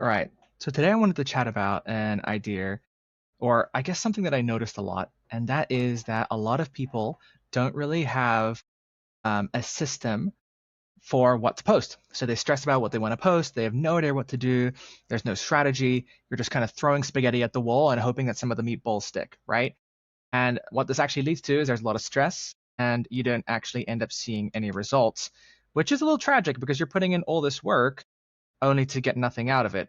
All right. So today I wanted to chat about an idea, or I guess something that I noticed a lot, and that is that a lot of people don't really have a system for what to post. So they stress about what they want to post. They have no idea what to do. There's no strategy. You're just kind of throwing spaghetti at the wall and hoping that some of the meatballs stick, right? And what this actually leads to is there's a lot of stress, and you don't actually end up seeing any results, which is a little tragic because you're putting in all this work only to get nothing out of it.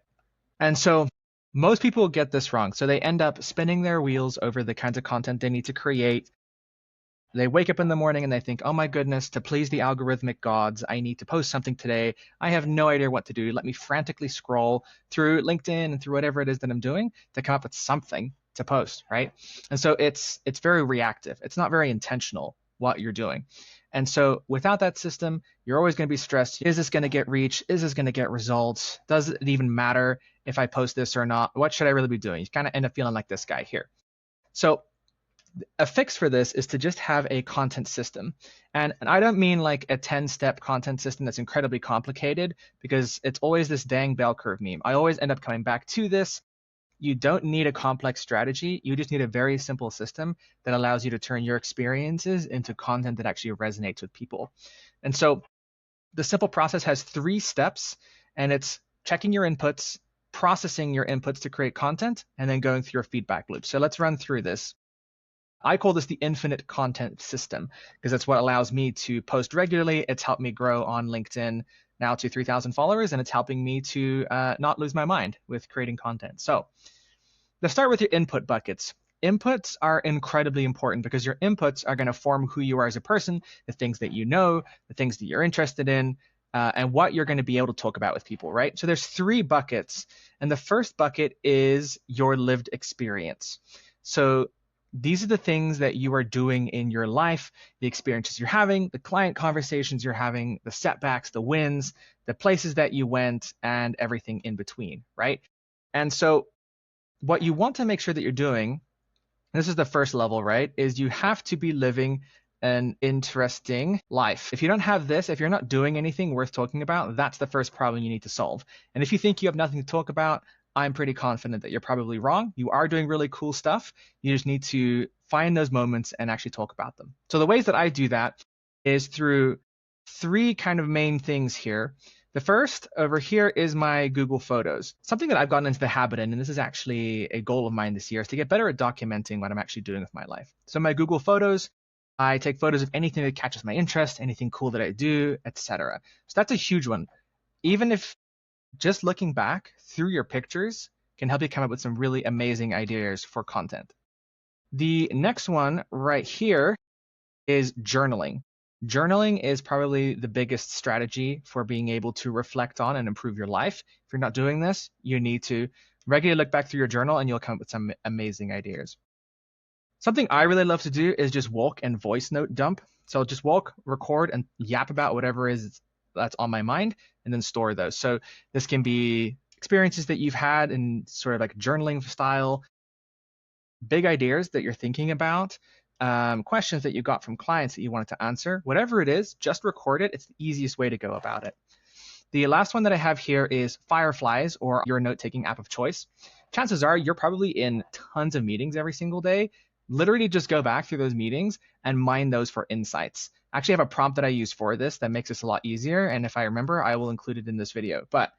And so most people get this wrong. So they end up spinning their wheels over the kinds of content they need to create. They wake up in the morning and they think, oh my goodness, to please the algorithmic gods, I need to post something today. I have no idea what to do. Let me frantically scroll through LinkedIn and through whatever it is that I'm doing to come up with something to post, right? And so it's very reactive. It's not very intentional what you're doing. And so without that system, you're always going to be stressed. Is this going to get reach? Is this going to get results? Does it even matter if I post this or not? What should I really be doing? You kind of end up feeling like this guy here. So a fix for this is to just have a content system. And I don't mean like a 10-step content system that's incredibly complicated, because it's always this dang bell curve meme. I always end up coming back to this. You don't need a complex strategy. You just need a very simple system that allows you to turn your experiences into content that actually resonates with people. And so the simple process has 3 steps, and it's checking your inputs, processing your inputs to create content, and then going through your feedback loop. So let's run through this. I call this the infinite content system because that's what allows me to post regularly. It's helped me grow on LinkedIn now to 3,000 followers, and it's helping me to not lose my mind with creating content. So let's start with your input buckets. Inputs are incredibly important because your inputs are going to form who you are as a person, the things that you know, the things that you're interested in, and what you're going to be able to talk about with people, right? So there's 3 buckets, and the first bucket is your lived experience. So these are the things that you are doing in your life, the experiences you're having, the client conversations you're having, the setbacks, the wins, the places that you went, and everything in between, right? And so what you want to make sure that you're doing, this is the first level, right, is you have to be living an interesting life. If you don't have this, if you're not doing anything worth talking about, that's the first problem you need to solve. And if you think you have nothing to talk about, I'm pretty confident that you're probably wrong. You are doing really cool stuff. You just need to find those moments and actually talk about them. So the ways that I do that is through 3 kind of main things here. The first over here is my Google Photos. Something that I've gotten into the habit in, and this is actually a goal of mine this year, is to get better at documenting what I'm actually doing with my life. So my Google Photos, I take photos of anything that catches my interest, anything cool that I do, etc. So that's a huge one. Even if just looking back through your pictures can help you come up with some really amazing ideas for content. The next one right here is journaling. Journaling is probably the biggest strategy for being able to reflect on and improve your life. If you're not doing this, you need to regularly look back through your journal and you'll come up with some amazing ideas. Something I really love to do is just walk and voice note dump. So I'll just walk, record, and yap about whatever is that's on my mind, and then store those. So this can be experiences that you've had in sort of like journaling style, big ideas that you're thinking about, questions that you got from clients that you wanted to answer. Whatever it is, just record it. It's the easiest way to go about it. The last one that I have here is Fireflies, or your note-taking app of choice. Chances are you're probably in tons of meetings every single day. Literally just go back through those meetings and mine those for insights. I actually have a prompt that I use for this that makes this a lot easier, and if I remember, I will include it in this video. But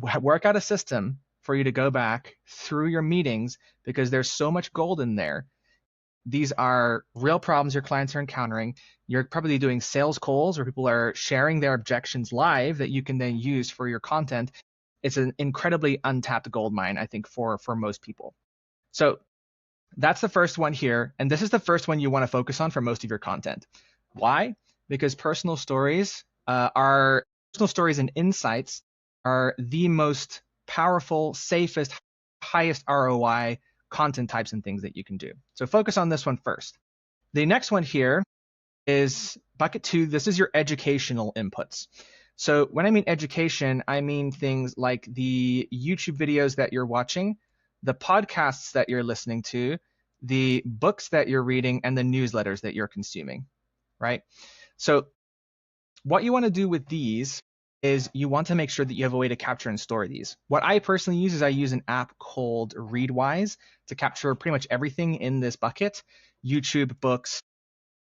work out a system for you to go back through your meetings because there's so much gold in there. These are real problems your clients are encountering. You're probably doing sales calls where people are sharing their objections live that you can then use for your content. It's an incredibly untapped gold mine, I think, for most people. So that's the first one here. And this is the first one you want to focus on for most of your content. Why? Because personal stories and insights are the most powerful, safest, highest ROI content types and things that you can do. So focus on this one first. The next one here is bucket 2. This is your educational inputs. So when I mean education, I mean things like the YouTube videos that you're watching, the podcasts that you're listening to, the books that you're reading, and the newsletters that you're consuming, right? So what you want to do with these is you want to make sure that you have a way to capture and store these. What I personally use is I use an app called Readwise to capture pretty much everything in this bucket: YouTube, books,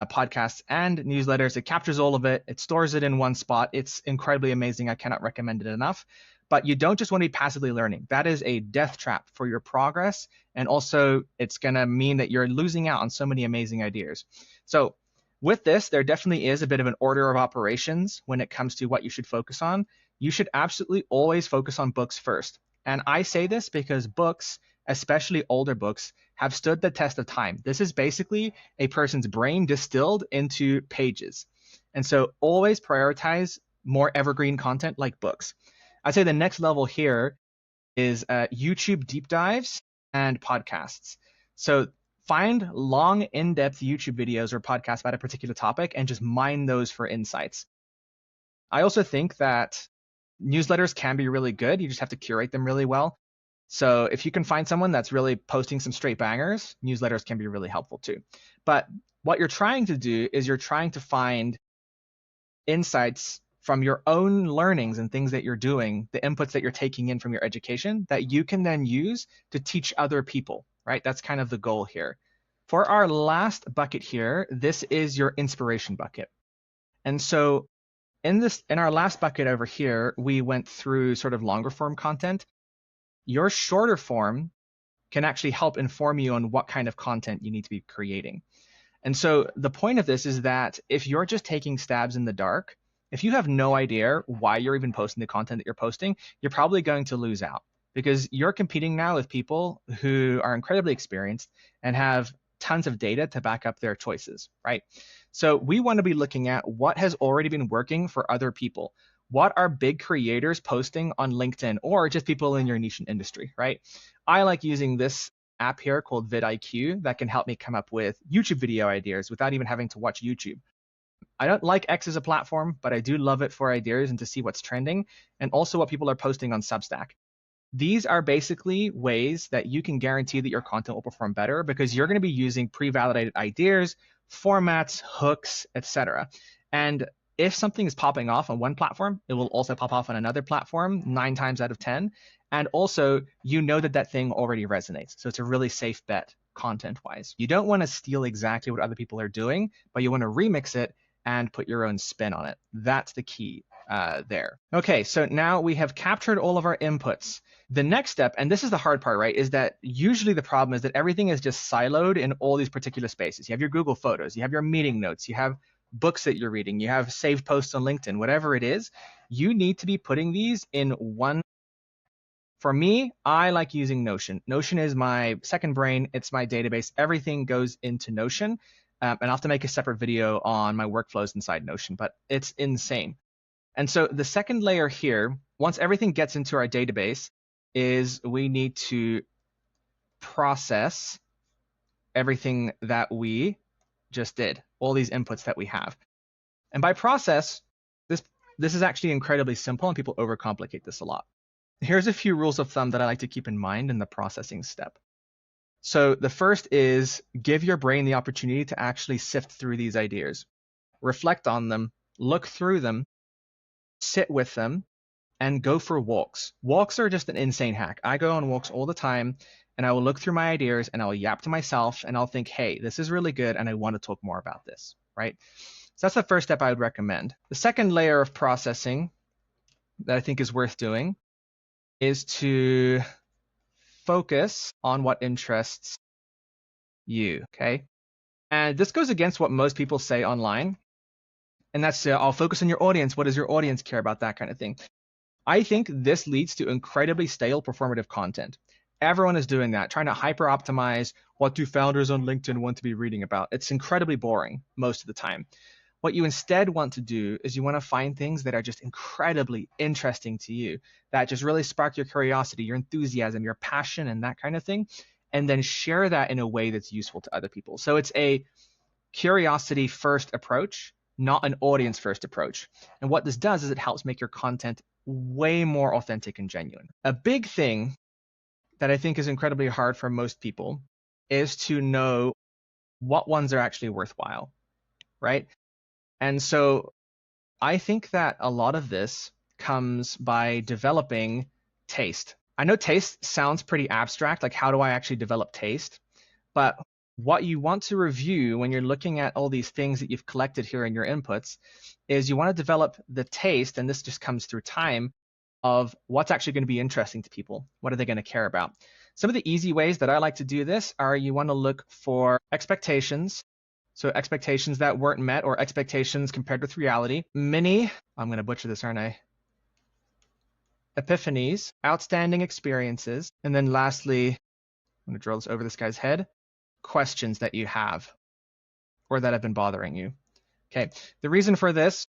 podcasts, and newsletters. It captures all of it. It stores it in one spot. It's incredibly amazing. I cannot recommend it enough. But you don't just want to be passively learning. That is a death trap for your progress. And also, it's going to mean that you're losing out on so many amazing ideas. So with this, there definitely is a bit of an order of operations when it comes to what you should focus on. You should absolutely always focus on books first. And I say this because books, especially older books, have stood the test of time. This is basically a person's brain distilled into pages. And so always prioritize more evergreen content like books. I'd say the next level here is YouTube deep dives and podcasts. So find long, in-depth YouTube videos or podcasts about a particular topic and just mine those for insights. I also think that newsletters can be really good. You just have to curate them really well. So if you can find someone that's really posting some straight bangers, newsletters can be really helpful too. But what you're trying to do is you're trying to find insights from your own learnings and things that you're doing, the inputs that you're taking in from your education that you can then use to teach other people, right? That's kind of the goal here. For our last bucket here, this is your inspiration bucket. And so in our last bucket over here, we went through sort of longer form content. Your shorter form can actually help inform you on what kind of content you need to be creating. And so the point of this is that if you're just taking stabs in the dark, if you have no idea why you're even posting the content that you're posting, you're probably going to lose out because you're competing now with people who are incredibly experienced and have tons of data to back up their choices, right? So we want to be looking at what has already been working for other people. What are big creators posting on LinkedIn or just people in your niche and industry, right? I like using this app here called vidIQ that can help me come up with YouTube video ideas without even having to watch YouTube. I don't like X as a platform, but I do love it for ideas and to see what's trending and also what people are posting on Substack. These are basically ways that you can guarantee that your content will perform better because you're going to be using pre-validated ideas, formats, hooks, etc. And if something is popping off on one platform, it will also pop off on another platform 9 times out of 10. And also, you know that that thing already resonates. So it's a really safe bet content-wise. You don't want to steal exactly what other people are doing, but you want to remix it and put your own spin on it. That's the key there. Okay, so now we have captured all of our inputs. The next step, and this is the hard part, right, is that usually the problem is that everything is just siloed in all these particular spaces. You have your Google Photos, you have your meeting notes, you have books that you're reading, you have saved posts on LinkedIn, whatever it is. You need to be putting these in one. For me, I like using Notion. Notion is my second brain. It's my database. Everything goes into Notion. And I'll have to make a separate video on my workflows inside Notion, but it's insane. And so the second layer here, once everything gets into our database, is we need to process everything that we just did, all these inputs that we have. And by process, this is actually incredibly simple and people overcomplicate this a lot. Here's a few rules of thumb that I like to keep in mind in the processing step. So the first is give your brain the opportunity to actually sift through these ideas, reflect on them, look through them, sit with them, and go for walks. Walks are just an insane hack. I go on walks all the time and I will look through my ideas and I'll yap to myself and I'll think, hey, this is really good and I want to talk more about this, right? So that's the first step I would recommend. The second layer of processing that I think is worth doing is to focus on what interests you, okay? And this goes against what most people say online. And that's, I'll focus on your audience. What does your audience care about? That kind of thing. I think this leads to incredibly stale performative content. Everyone is doing that, trying to hyper optimize what do founders on LinkedIn want to be reading about. It's incredibly boring most of the time. What you instead want to do is you want to find things that are just incredibly interesting to you, that just really spark your curiosity, your enthusiasm, your passion, and that kind of thing, and then share that in a way that's useful to other people. So it's a curiosity first approach, not an audience first approach. And what this does is it helps make your content way more authentic and genuine. A big thing that I think is incredibly hard for most people is to know what ones are actually worthwhile, right? And so I think that a lot of this comes by developing taste. I know taste sounds pretty abstract, like how do I actually develop taste? But what you want to review when you're looking at all these things that you've collected here in your inputs is you want to develop the taste, and this just comes through time, of what's actually going to be interesting to people. What are they going to care about? Some of the easy ways that I like to do this are you want to look for expectations. So expectations that weren't met or expectations compared with reality. Mini, I'm going to butcher this, aren't I? Epiphanies, outstanding experiences. And then lastly, I'm going to drill this over this guy's head, questions that you have or that have been bothering you. Okay, the reason for this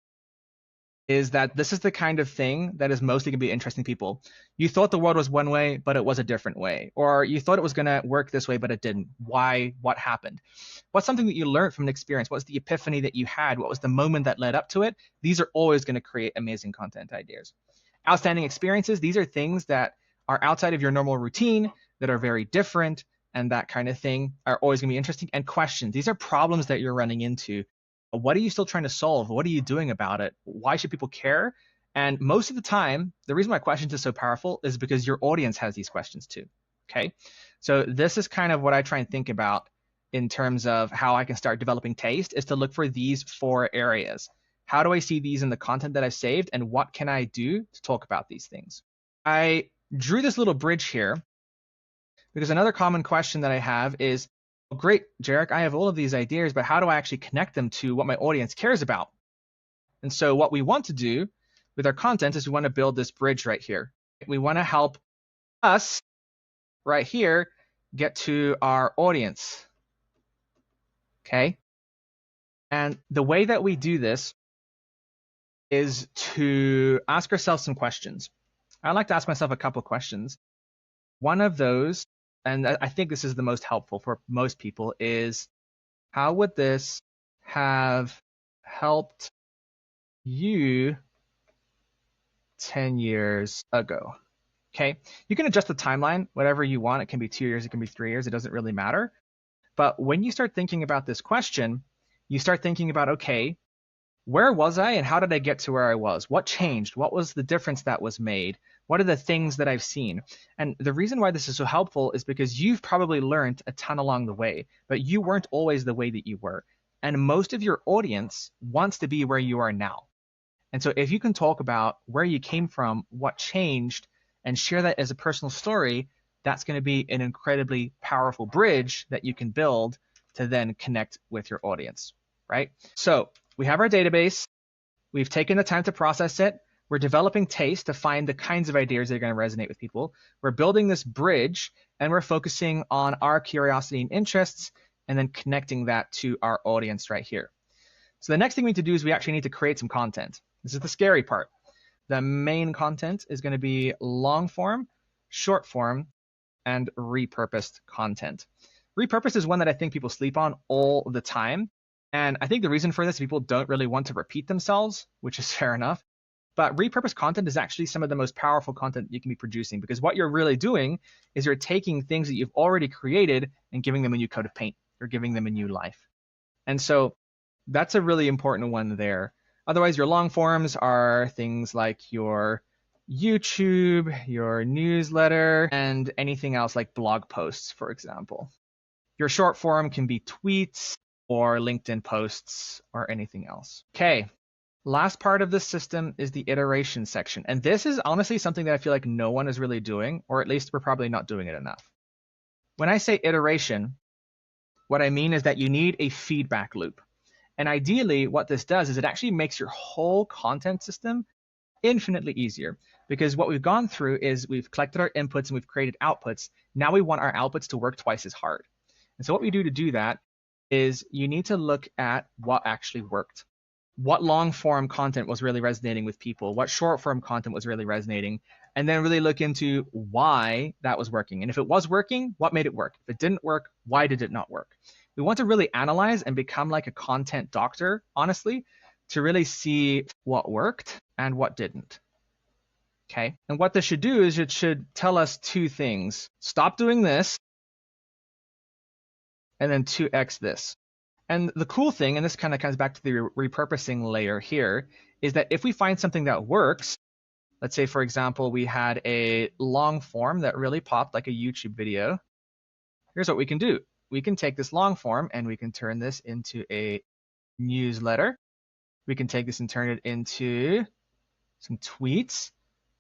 is that this is the kind of thing that is mostly going to be interesting to people. You thought the world was one way, but it was a different way. Or you thought it was going to work this way, but it didn't. Why? What happened? What's something that you learned from an experience? What's the epiphany that you had? What was the moment that led up to it? These are always going to create amazing content ideas. Outstanding experiences, these are things that are outside of your normal routine, that are very different, and that kind of thing are always going to be interesting. And questions, these are problems that you're running into. What are you still trying to solve? What are you doing about it? Why should people care? And most of the time, the reason why questions are so powerful is because your audience has these questions too. Okay, so this is kind of what I try and think about in terms of how I can start developing taste, is to look for these 4 areas. How do I see these in the content that I've saved, and what can I do to talk about these things? I drew this little bridge here because another common question that I have is, well, great, Jarek, I have all of these ideas, but how do I actually connect them to what my audience cares about? And so what we want to do with our content is we want to build this bridge right here. We want to help us right here get to our audience. Okay? And the way that we do this is to ask ourselves some questions. I like to ask myself a couple of questions. One of those, and I think this is the most helpful for most people, is how would this have helped you 10 years ago? Okay, you can adjust the timeline, whatever you want. It can be 2 years, it can be 3 years, it doesn't really matter. But when you start thinking about this question, you start thinking about, okay, where was I and how did I get to where I was? What changed? What was the difference that was made? What are the things that I've seen? And the reason why this is so helpful is because you've probably learned a ton along the way, but you weren't always the way that you were. And most of your audience wants to be where you are now. And so if you can talk about where you came from, what changed, and share that as a personal story, that's going to be an incredibly powerful bridge that you can build to then connect with your audience, right? So we have our database. We've taken the time to process it. We're developing taste to find the kinds of ideas that are going to resonate with people. We're building this bridge, and we're focusing on our curiosity and interests, and then connecting that to our audience right here. So the next thing we need to do is we actually need to create some content. This is the scary part. The main content is going to be long form, short form, and repurposed content. Repurposed is one that I think people sleep on all the time. And I think the reason for this, people don't really want to repeat themselves, which is fair enough. But repurposed content is actually some of the most powerful content you can be producing, because what you're really doing is you're taking things that you've already created and giving them a new coat of paint. You're giving them a new life. And so that's a really important one there. Otherwise, your long forms are things like your YouTube, your newsletter, and anything else like blog posts, for example. Your short form can be tweets or LinkedIn posts or anything else. Okay, last part of this system is the iteration section. And this is honestly something that I feel like no one is really doing, or at least we're probably not doing it enough. When I say iteration, what I mean is that you need a feedback loop. And ideally, what this does is it actually makes your whole content system infinitely easier, because what we've gone through is we've collected our inputs and we've created outputs. Now we want our outputs to work twice as hard. And so what we do to do that is you need to look at what actually worked. What long form content was really resonating with people? What short form content was really resonating? And then really look into why that was working. And if it was working, what made it work? If it didn't work, why did it not work? We want to really analyze and become like a content doctor, honestly, to really see what worked and what didn't. Okay. And what this should do is it should tell us 2 things. Stop doing this, and then 2x this. And the cool thing, and this kind of comes back to the repurposing layer here, is that if we find something that works, Let's say, for example, we had a long form that really popped like a YouTube video. Here's what we can do. We can take this long form and we can turn this into a newsletter. We can take this and turn it into some tweets.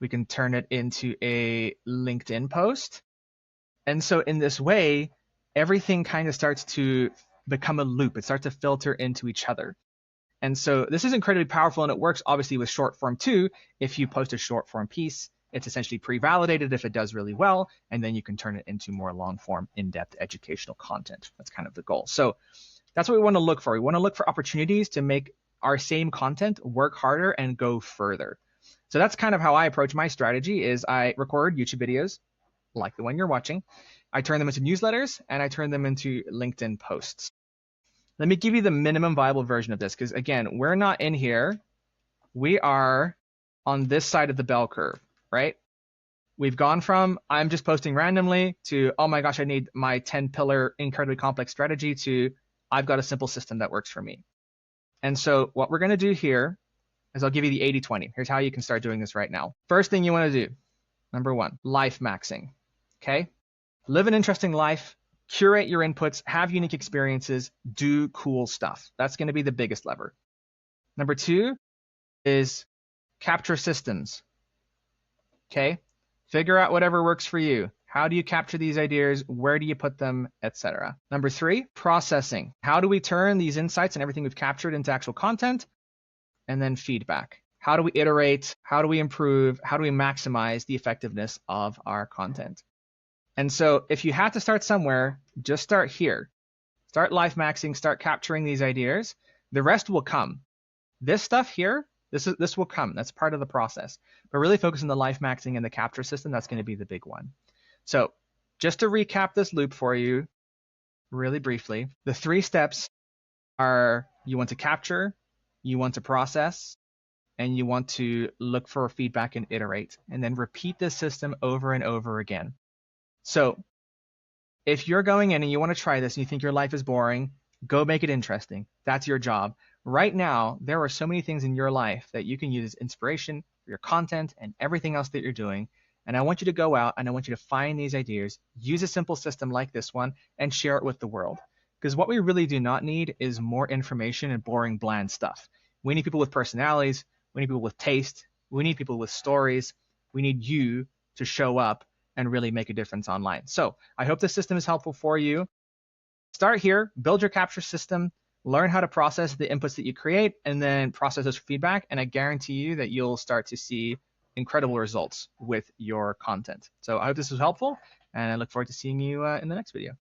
We can turn it into a LinkedIn post. And so in this way, everything kind of starts to become a loop. It starts to filter into each other. And so this is incredibly powerful, and it works obviously with short form too. If you post a short form piece, it's essentially pre-validated if it does really well, and then you can turn it into more long form, in-depth educational content. That's kind of the goal. So that's what we want to look for. We want to look for opportunities to make our same content work harder and go further. So that's kind of how I approach my strategy is I record YouTube videos like the one you're watching. I turn them into newsletters and I turn them into LinkedIn posts. Let me give you the minimum viable version of this because, again, we're not in here. We are on this side of the bell curve, right? We've gone from I'm just posting randomly to, oh my gosh, I need my 10-pillar incredibly complex strategy to I've got a simple system that works for me. And so what we're going to do here is I'll give you the 80-20. Here's how you can start doing this right now. First thing you want to do, number one, life maxing, okay? Live an interesting life. Curate your inputs, have unique experiences, do cool stuff. That's going to be the biggest lever. Number two is capture systems. Okay? Figure out whatever works for you. How do you capture these ideas? Where do you put them, etc. Number three, processing. How do we turn these insights and everything we've captured into actual content? And then feedback. How do we iterate? How do we improve? How do we maximize the effectiveness of our content? And so if you had to start somewhere, just start here. Start life maxing, start capturing these ideas. The rest will come. This stuff here, this will come. That's part of the process. But really focus on the life maxing and the capture system. That's going to be the big one. So just to recap this loop for you really briefly, the 3 steps are you want to capture, you want to process, and you want to look for feedback and iterate. And then repeat this system over and over again. So if you're going in and you want to try this and you think your life is boring, go make it interesting. That's your job. Right now, there are so many things in your life that you can use as inspiration for your content and everything else that you're doing. And I want you to go out and I want you to find these ideas, use a simple system like this one, and share it with the world. Because what we really do not need is more information and boring, bland stuff. We need people with personalities. We need people with taste. We need people with stories. We need you to show up and really make a difference online. So I hope this system is helpful for you. Start here, build your capture system, learn how to process the inputs that you create, and then process those for feedback. And I guarantee you that you'll start to see incredible results with your content. So I hope this was helpful, and I look forward to seeing you in the next video.